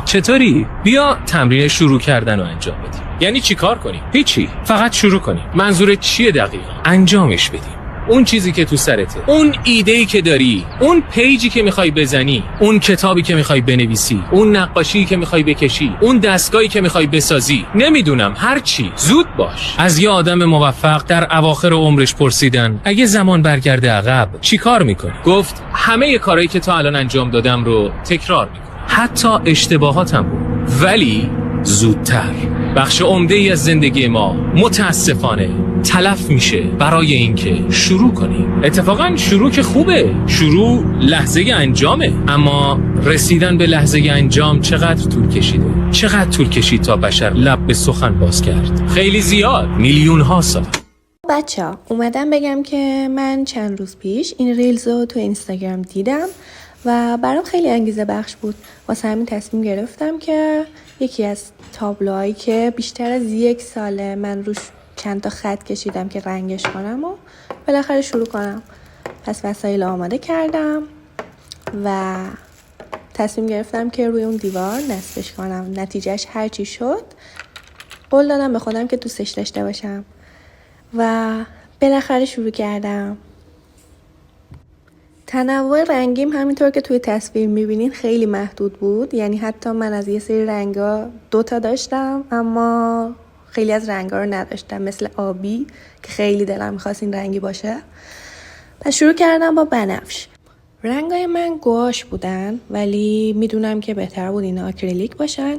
چطوری؟ بیا تمرین شروع کردن رو انجام بدیم. یعنی چی کار کنیم؟ هیچی، فقط شروع کنیم. منظورت چیه دقیقاً؟ انجامش بدیم. اون چیزی که تو سرته، اون ایده‌ای که داری، اون پیجی که میخوای بزنی، اون کتابی که میخوای بنویسی، اون نقاشی که میخوای بکشی، اون دستگاهی که میخوای بسازی، نمیدونم، هر چی. زود باش. از یه آدم موفق در اواخر عمرش پرسیدن اگه زمان برگرده عقب چی کار میکنی؟ گفت همه کارهایی که تا الان انجام دادم رو تکرار میکنم، حتی اشتباهاتم رو، ولی زودتر. بخش عمده‌ای از زندگی ما متاسفانه تلف میشه برای اینکه شروع کنیم. اتفاقا شروع که خوبه، شروع لحظه انجامه، اما رسیدن به لحظه انجام چقدر طول کشیده؟ چقدر طول کشید تا بشر لب به سخن باز کرد؟ خیلی زیاد، میلیون ها سال. بچه‌ها اومدم بگم که من چند روز پیش این ریلز رو تو اینستاگرام دیدم و برام خیلی انگیزه بخش بود. واسه همین تصمیم گرفتم که یکی از تابلوهایی که بیشتر از 1 ساله من روش چند تا خط کشیدم که رنگش کنم و بالاخره شروع کنم. پس وسایل آماده کردم و تصمیم گرفتم که روی اون دیوار نصبش کنم. نتیجهش هرچی شد قول دادم به خودم که دوستش داشته باشم و بالاخره شروع کردم. تنوع رنگیم همینطور که توی تصویر میبینین خیلی محدود بود، یعنی حتی من از یه سری رنگا 2 تا داشتم اما خیلی از رنگا رو نداشتم، مثل آبی که خیلی دلم میخواست این رنگی باشه. پس شروع کردم با بنفش. رنگای من گواش بودن ولی میدونم که بهتر بود اینا آکریلیک باشن،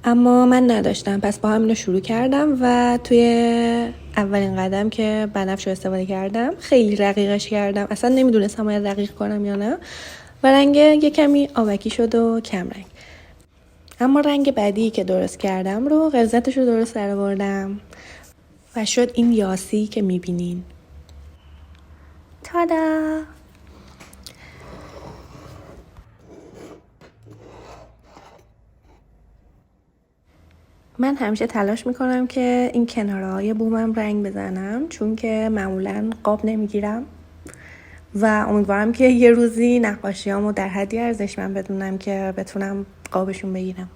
اما من نداشتم، پس با همینو شروع کردم و توی اولین قدم که بنفش رو استفاده کردم خیلی رقیقش کردم، اصلا نمیدونستم باید رقیق کنم یا نه و رنگ یه کمی آبکی شد و کم رنگ. اما رنگ بعدی که درست کردم رو غلظتش رو درست درآوردم و شد این یاسی که میبینین. تادا! من همیشه تلاش میکنم که این کنارهای بومم رنگ بزنم چون که معمولا قاب نمیگیرم و امیدوارم که یه روزی نقاشیامو در حدی ارزشمند بدونم که بتونم قابشون بگیرم.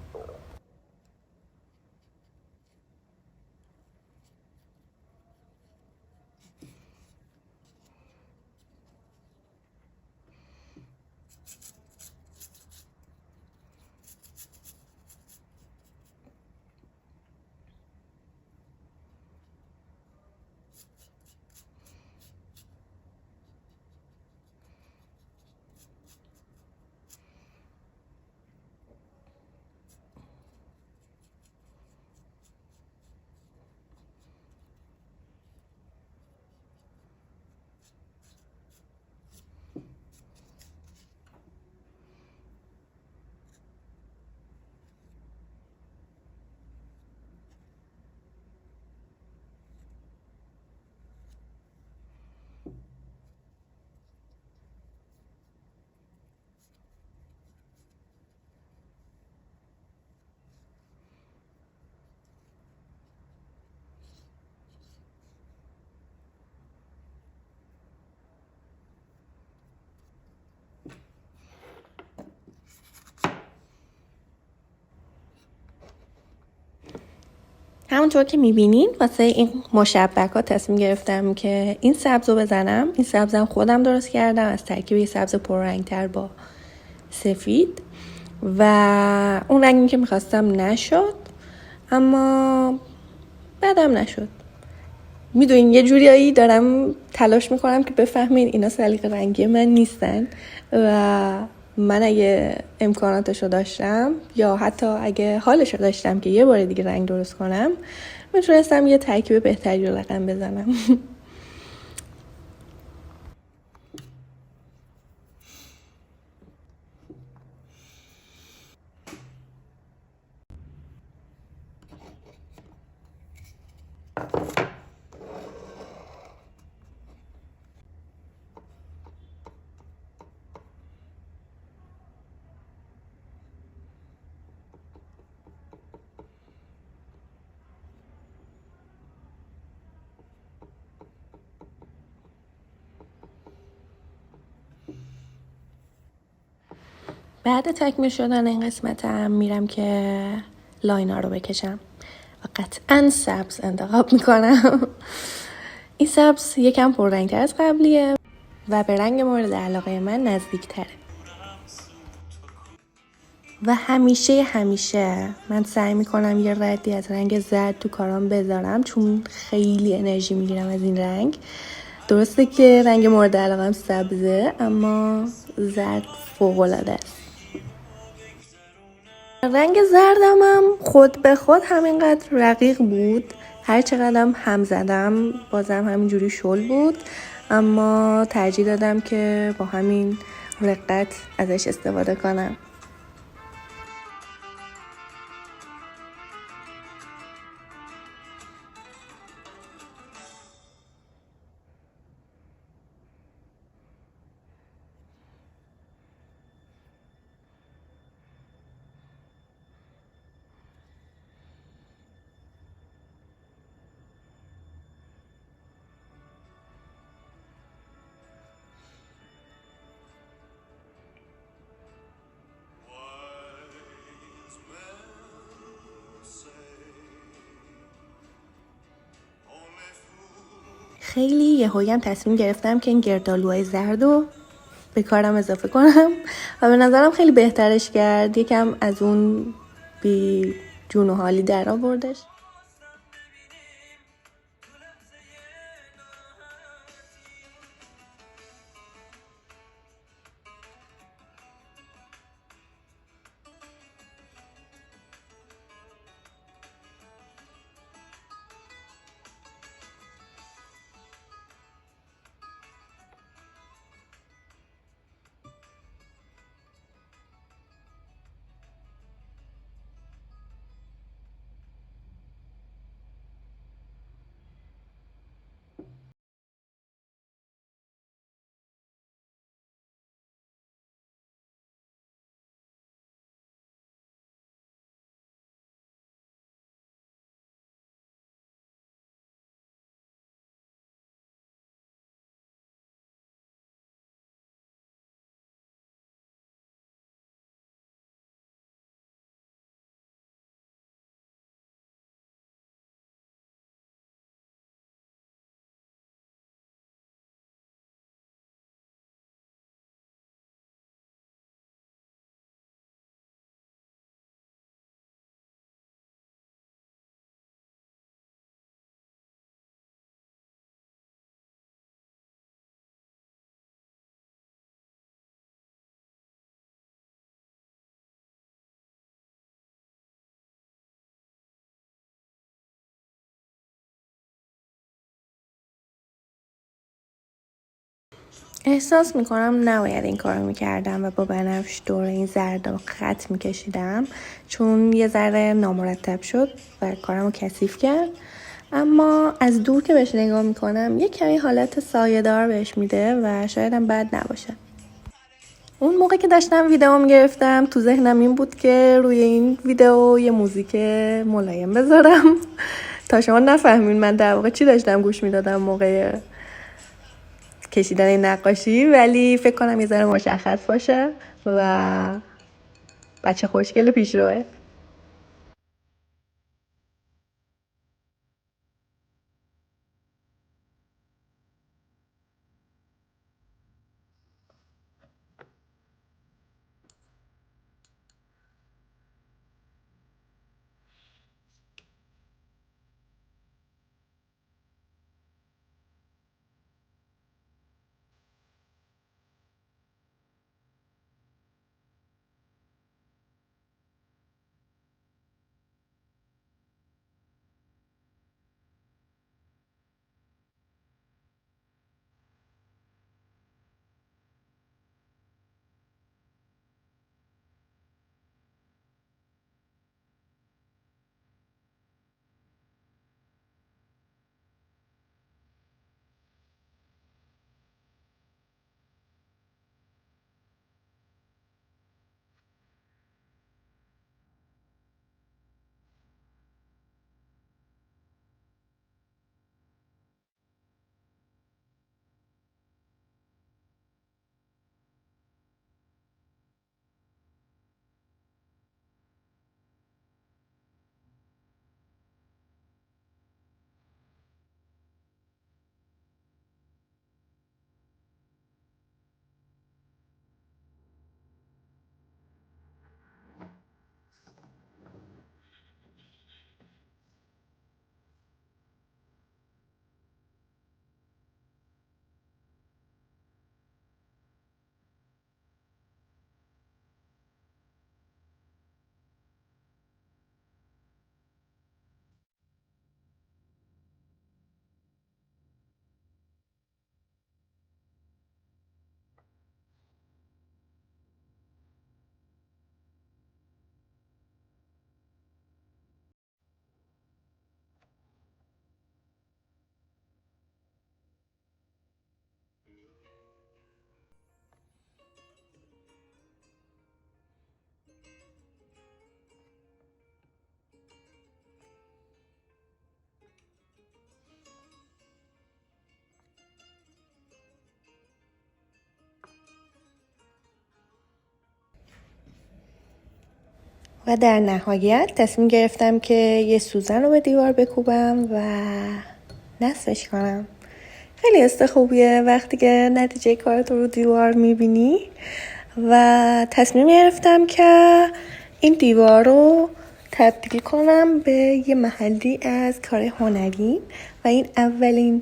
همونطور که میبینین واسه این مشبک ها تصمیم گرفتم که این سبز رو بزنم. این سبزم خودم درست کردم از ترکیب یه سبز پررنگ‌تر با سفید و اون رنگی که میخواستم نشد اما بعدم نشد. میدونین یه جوریایی دارم تلاش میکنم که بفهمین اینا سلیقه رنگی من نیستن و من اگه امکاناتشو داشتم یا حتی اگه حالشو داشتم که یه بار دیگه رنگ درست کنم میتونستم یه ترکیب بهتری رو رقم بزنم. بعد تکمیل شدن این قسمتم میرم که لاینا رو بکشم و قطعا سبز انتخاب میکنم. این سبز یکم پررنگتر از قبلیه و به رنگ مورد علاقه من نزدیک تره و همیشه من سعی میکنم یه ردی از رنگ زرد تو کارام بذارم چون خیلی انرژی میگیرم از این رنگ. درسته که رنگ مورد علاقم سبزه اما زرد فوق‌العاده است. رنگ زردم هم خود به خود همینقدر رقیق بود، هر چقدرم هم زدم بازم همینجوری شل بود، اما ترجیح دادم که با همین رقت ازش استفاده کنم. خیلی یهویی تصمیم گرفتم که این گردالوهای زرد رو به کارم اضافه کنم و به نظرم خیلی بهترش کرد، یکم از اون بی جون و حالی در آوردش. احساس میکنم نباید این کار میکردم و با بنفش دور این زرد خط میکشیدم چون یه ذره نامرتب شد و کارم رو کثیف کرد، اما از دور که بهش نگاه میکنم یه کمی حالت سایه‌دار بهش میده و شاید هم بد نباشه. اون موقع که داشتم ویدیو میگرفتم تو ذهنم این بود که روی این ویدیو یه موزیک ملایم بذارم تا شما نفهمین من در واقع چی داشتم گوش میدادم موقع کشیدن این نقاشی، ولی فکر کنم یه ذره مشخص باشه و بچه خوشگل پیشروه. و در نهایت تصمیم گرفتم که یه سوزن رو به دیوار بکوبم و نصفش کنم. خیلی حس خوبیه وقتی که نتیجه کارت رو دیوار میبینی و تصمیم گرفتم که این دیوار رو تبدیل کنم به یه محلی از کار هنری و این اولین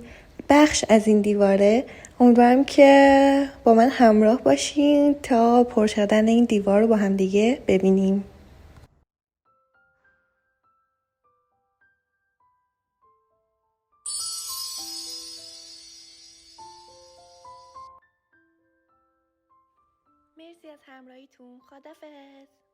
بخش از این دیواره. امیدوارم که با من همراه باشین تا پر شدن این دیوار رو با هم دیگه ببینیم. مرسی از همراهیتون. خدافظ.